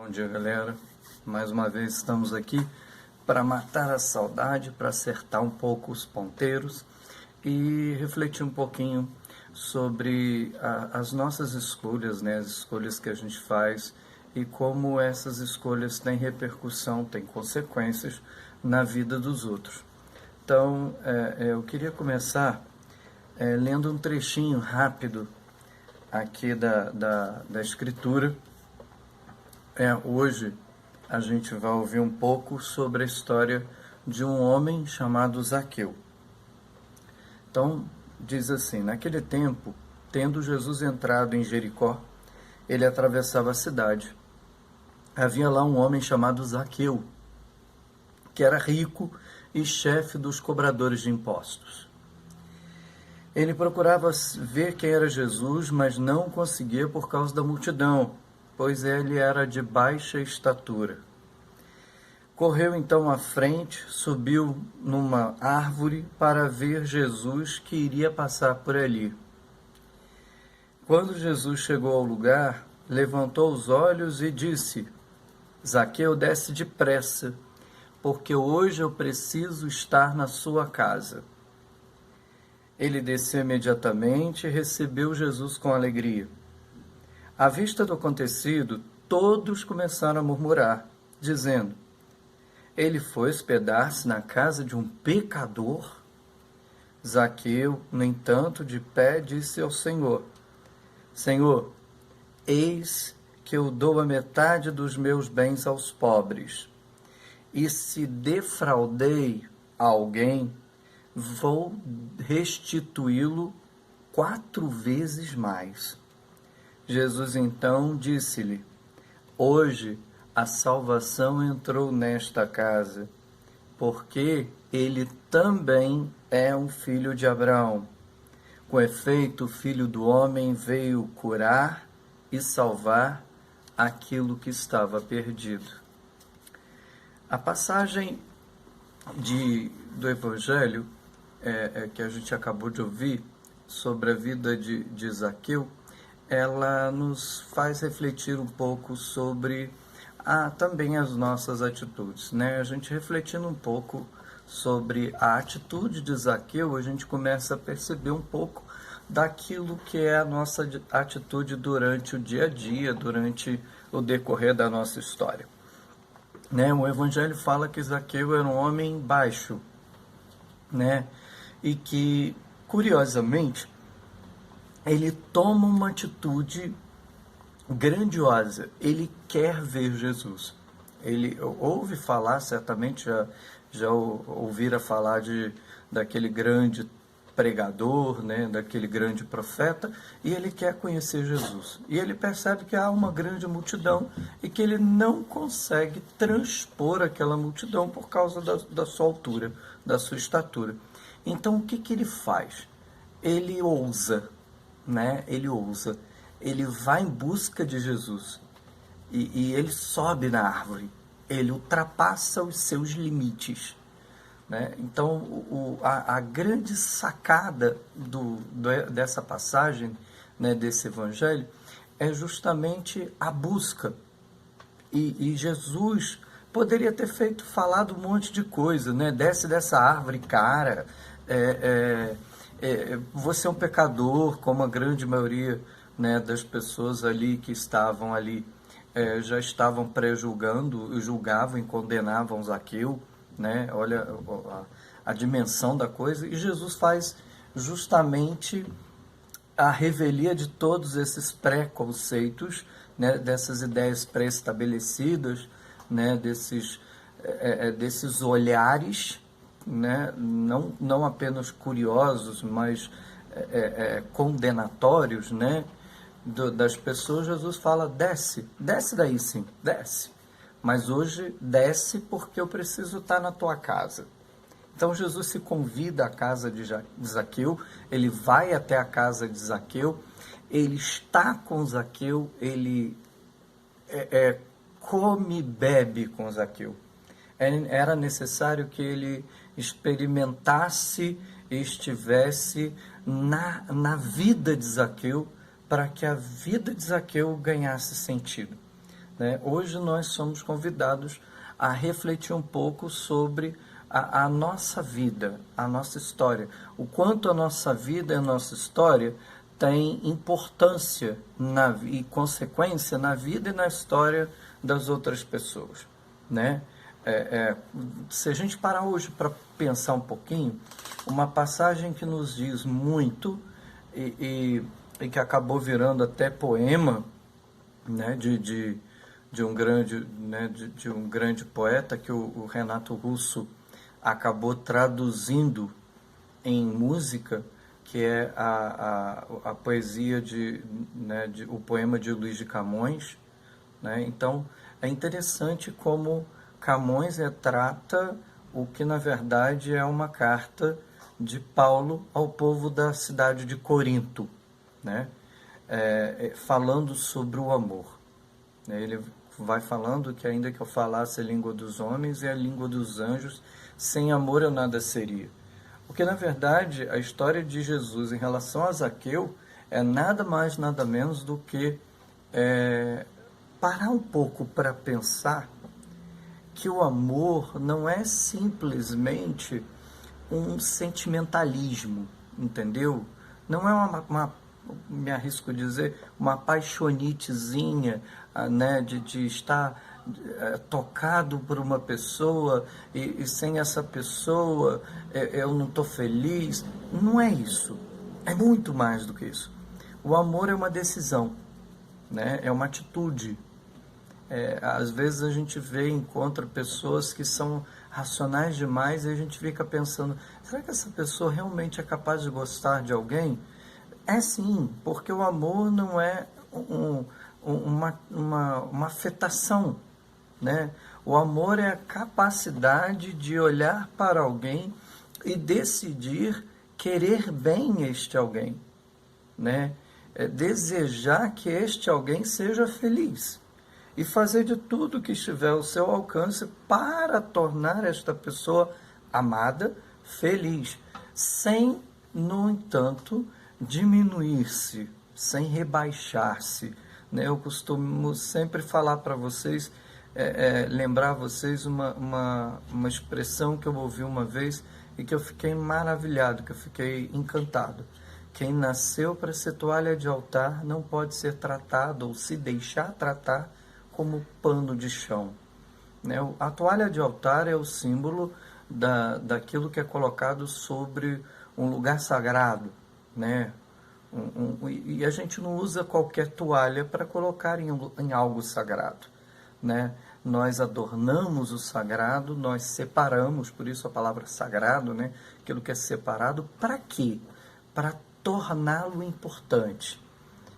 Bom dia, galera. Mais uma vez estamos aqui para matar a saudade, para acertar um pouco os ponteiros e refletir um pouquinho sobre as nossas escolhas, né? As escolhas que a gente faz e como essas escolhas têm repercussão, têm consequências na vida dos outros. Então, eu queria começar lendo um trechinho rápido aqui da Escritura. Hoje a gente vai ouvir um pouco sobre a história de um homem chamado Zaqueu. Então, diz assim: naquele tempo, tendo Jesus entrado em Jericó, ele atravessava a cidade. Havia lá um homem chamado Zaqueu, que era rico e chefe dos cobradores de impostos. Ele procurava ver quem era Jesus, mas não conseguia por causa da multidão, pois ele era de baixa estatura. Correu então à frente, subiu numa árvore para ver Jesus que iria passar por ali. Quando Jesus chegou ao lugar, levantou os olhos e disse: Zaqueu, desce depressa, porque hoje eu preciso estar na sua casa. Ele desceu imediatamente e recebeu Jesus com alegria. À vista do acontecido, todos começaram a murmurar, dizendo: ele foi hospedar-se na casa de um pecador? Zaqueu, no entanto, de pé, disse ao Senhor: Senhor, eis que eu dou a metade dos meus bens aos pobres, e se defraudei a alguém, vou restituí-lo 4 vezes mais. Jesus então disse-lhe: hoje a salvação entrou nesta casa, porque ele também é um filho de Abraão. Com efeito, o Filho do Homem veio curar e salvar aquilo que estava perdido. A passagem do Evangelho que a gente acabou de ouvir sobre a vida de Zaqueu, ela nos faz refletir um pouco sobre também as nossas atitudes, né? A gente refletindo um pouco sobre a atitude de Zaqueu, a gente começa a perceber um pouco daquilo que é a nossa atitude durante o dia a dia, durante o decorrer da nossa história, né? O Evangelho fala que Zaqueu era um homem baixo, né? E que, curiosamente, ele toma uma atitude grandiosa. Ele quer ver Jesus. Ele ouve falar, certamente já ouvira falar daquele grande pregador, né, daquele grande profeta, e ele quer conhecer Jesus. E ele percebe que há uma grande multidão e que ele não consegue transpor aquela multidão por causa da sua altura, da sua estatura. Então, o que ele faz? Ele ousa, né? Ele vai em busca de Jesus e ele sobe na árvore, ele ultrapassa os seus limites, né? Então, a grande sacada dessa passagem, né, desse evangelho, é justamente a busca. E Jesus poderia ter falado um monte de coisa, né? Desce dessa árvore, cara, você é um pecador, como a grande maioria, né, das pessoas ali que estavam ali já estavam pré-julgando, julgavam e condenavam Zaqueu, né? Olha a dimensão da coisa. E Jesus faz justamente a revelia de todos esses preconceitos, né, dessas ideias pré-estabelecidas, né, desses olhares, né, não apenas curiosos, mas condenatórios, né, das pessoas. Jesus fala: desce daí, sim, desce, mas hoje desce porque eu preciso estar na tua casa. Então Jesus se convida à casa de Zaqueu, ele vai até a casa de Zaqueu, ele está com Zaqueu, ele come e bebe com Zaqueu. Era necessário que ele experimentasse e estivesse na vida de Zaqueu, para que a vida de Zaqueu ganhasse sentido. né? Hoje nós somos convidados a refletir um pouco sobre a nossa vida, a nossa história, o quanto a nossa vida e a nossa história tem importância e consequência na vida e na história das outras pessoas, né? Se a gente parar hoje para pensar um pouquinho, uma passagem que nos diz muito e que acabou virando até poema, né, de um grande, né, de um grande poeta que o Renato Russo acabou traduzindo em música, que é a poesia né, o poema de Luís de Camões, né? Então é interessante como Camões retrata o que na verdade é uma carta de Paulo ao povo da cidade de Corinto, né? Falando sobre o amor. Ele vai falando que ainda que eu falasse a língua dos homens e a língua dos anjos, sem amor eu nada seria. Porque, na verdade, a história de Jesus em relação a Zaqueu é nada mais, nada menos do que parar um pouco para pensar que o amor não é simplesmente um sentimentalismo, entendeu? Não é me arrisco a dizer, uma paixonitezinha, né, de estar tocado por uma pessoa e sem essa pessoa eu não estou feliz. Não é isso. É muito mais do que isso. O amor é uma decisão, né? É uma atitude. Às vezes a gente encontra pessoas que são racionais demais e a gente fica pensando, será que essa pessoa realmente é capaz de gostar de alguém? É sim, porque o amor não é uma afetação, né? O amor é a capacidade de olhar para alguém e decidir querer bem este alguém, né? Desejar que este alguém seja feliz e fazer de tudo que estiver ao seu alcance para tornar esta pessoa amada, feliz, sem, no entanto, diminuir-se, sem rebaixar-se, né? Eu costumo sempre falar para vocês, lembrar vocês uma expressão que eu ouvi uma vez e que eu fiquei maravilhado, que eu fiquei encantado. Quem nasceu para ser toalha de altar não pode ser tratado ou se deixar tratar como pano de chão, né? A toalha de altar é o símbolo daquilo que é colocado sobre um lugar sagrado, né? E a gente não usa qualquer toalha para colocar em algo sagrado, né? Nós adornamos o sagrado, nós separamos, por isso a palavra sagrado, né? Aquilo que é separado, para quê? Para torná-lo importante,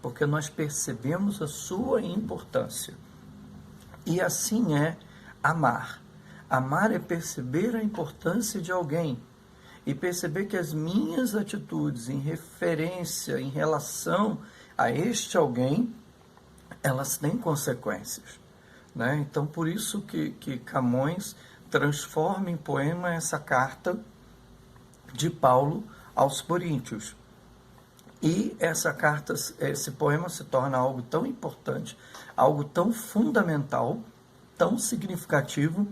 porque nós percebemos a sua importância. E assim é amar. Amar é perceber a importância de alguém e perceber que as minhas atitudes em referência, em relação a este alguém, elas têm consequências, né? Então, por isso que Camões transforma em poema essa carta de Paulo aos Coríntios. E essa carta, esse poema se torna algo tão importante, algo tão fundamental, tão significativo,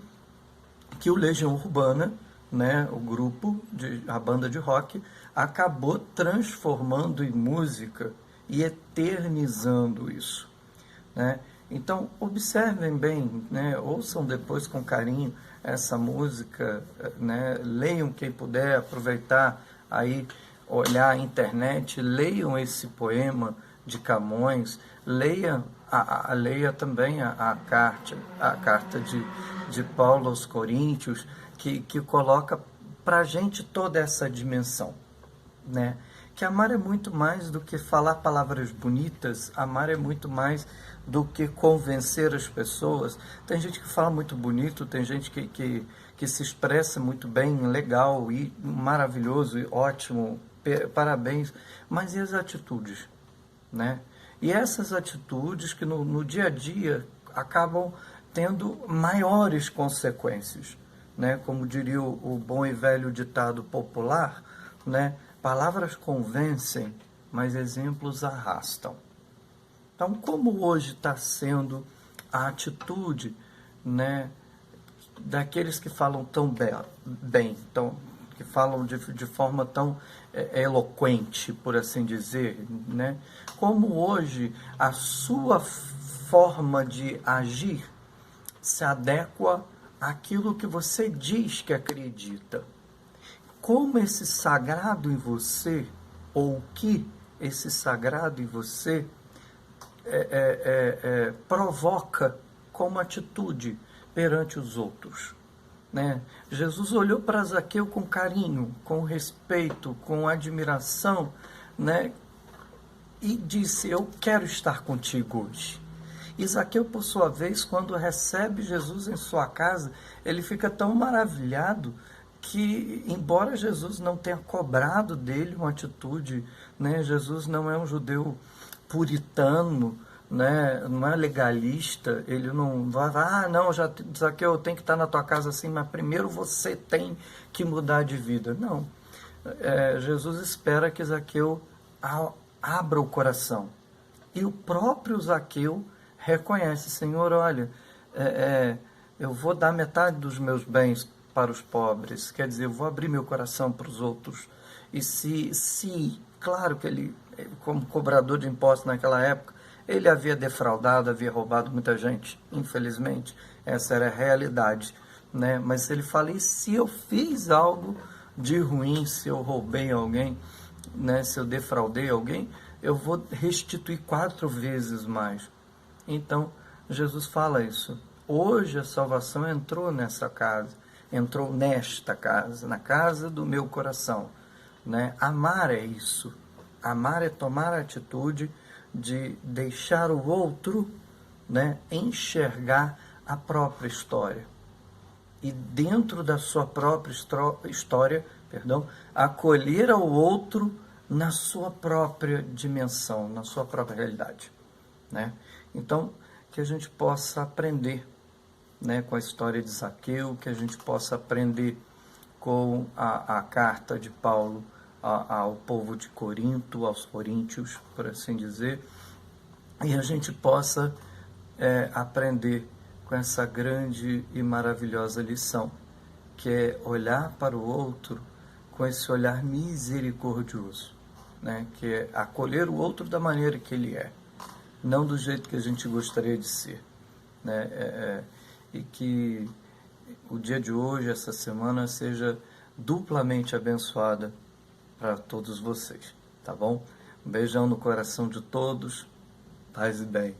que o Legião Urbana, né, o grupo, a banda de rock, acabou transformando em música e eternizando isso, né? Então, observem bem, né, ouçam depois com carinho essa música, né, leiam quem puder, aproveitar aí, olhar a internet, leiam esse poema de Camões, leia também a carta de Paulo aos Coríntios, que coloca para a gente toda essa dimensão, né? Que amar é muito mais do que falar palavras bonitas, amar é muito mais do que convencer as pessoas. Tem gente que fala muito bonito, tem gente que se expressa muito bem, legal, e maravilhoso, e ótimo, parabéns, mas e as atitudes, né? E essas atitudes que no dia a dia acabam tendo maiores consequências, né? Como diria o bom e velho ditado popular, né? Palavras convencem, mas exemplos arrastam. Então, como hoje está sendo a atitude, né, daqueles que falam tão bem, que falam de forma tão eloquente, por assim dizer, né? Como hoje a sua forma de agir se adequa àquilo que você diz que acredita. Como esse sagrado em você, ou o que esse sagrado em você provoca como atitude perante os outros, né? Jesus olhou para Zaqueu com carinho, com respeito, com admiração, né? E disse: eu quero estar contigo hoje. E Zaqueu, por sua vez, quando recebe Jesus em sua casa, ele fica tão maravilhado que, embora Jesus não tenha cobrado dele uma atitude, né? Jesus não é um judeu puritano, né? Não é legalista, ele não vai, não, Zaqueu, eu tenho que estar na tua casa assim, mas primeiro você tem que mudar de vida. Não. Jesus espera que Zaqueu abra o coração. E o próprio Zaqueu reconhece: Senhor, olha, eu vou dar metade dos meus bens para os pobres, quer dizer, eu vou abrir meu coração para os outros. E claro que ele, como cobrador de impostos naquela época, ele havia defraudado, havia roubado muita gente, infelizmente, essa era a realidade, né? Mas ele fala: e se eu fiz algo de ruim, se eu roubei alguém, né? Se eu defraudei alguém, eu vou restituir 4 vezes mais. Então, Jesus fala isso. Hoje a salvação entrou nessa casa, entrou nesta casa, na casa do meu coração, né? Amar é isso. Amar é tomar a atitude de deixar o outro, né, enxergar a própria história. E dentro da sua própria história, acolher ao outro na sua própria dimensão, na sua própria realidade, né? Então, que a gente possa aprender, né, com a história de Zaqueu, que a gente possa aprender com a carta de Paulo ao povo de Corinto, aos coríntios, por assim dizer, e a gente possa aprender com essa grande e maravilhosa lição, que é olhar para o outro com esse olhar misericordioso, né? Que é acolher o outro da maneira que ele é, não do jeito que a gente gostaria de ser, né? E que o dia de hoje, essa semana, seja duplamente abençoada para todos vocês, tá bom? Um beijão no coração de todos, paz e bem.